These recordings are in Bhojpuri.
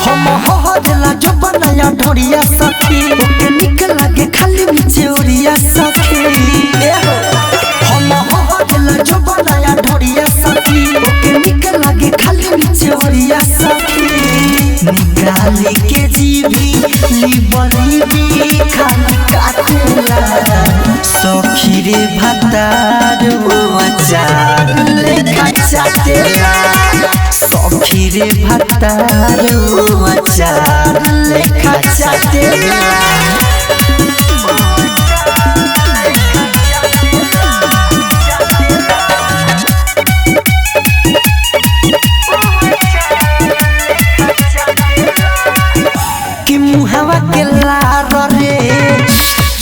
हम हहरेला जो बनाया ढोरिया सखी ओके निक लागे खाली नीचे ओरिया सखी हम हहरेला जो बनाया ढोरिया सखी ओके निक लागे खाली नीचे ओरिया सखी निकाली के जीभी लिबली खाली काटेला सखी रे भतार अचार लेखा चाटेला सखी रे भतार अचार लेखा चाटेला कि मुहावा के लार रे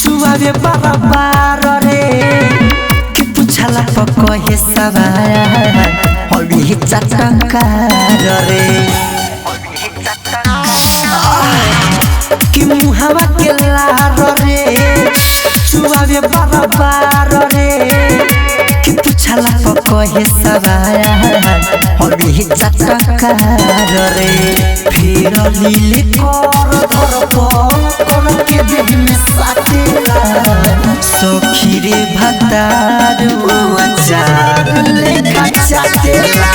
चुआवे बराबर रे कि पुछला कहे सवाया हल्दी चटकार रे कि मुहावा के लार रे चुआवे बराबर रे कि पुछला कहे सवाया हल्दी चटकार रे फिर लीले कर के देह में साटेला सखी रे भतार अचार लेखा चाटेला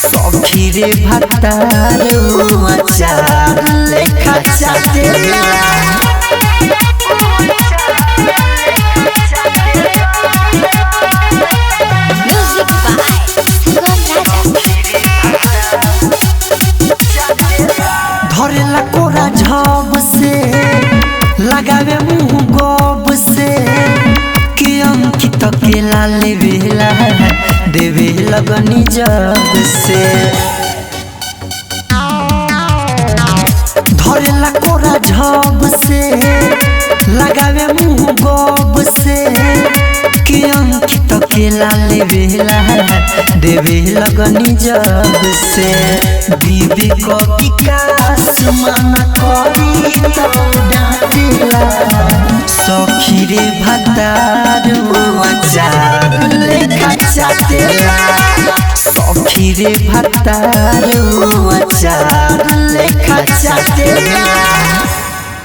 सखी रे भतार अचार लेखा चाटेला धरेला कोरा झब से लगावे मुँह गब से कि अंकित केला लेवेला देवे लगनी जब से धरेला कोरा झब से लगावे मुँह गब से कि अंकित केला लेवेला देवे लगनी जब से बीबी को विकास माना करी तो डांटेला सखी रे भतार अचार लेखा चाटेला सखी रे भतार अचार लेखा चाटेला।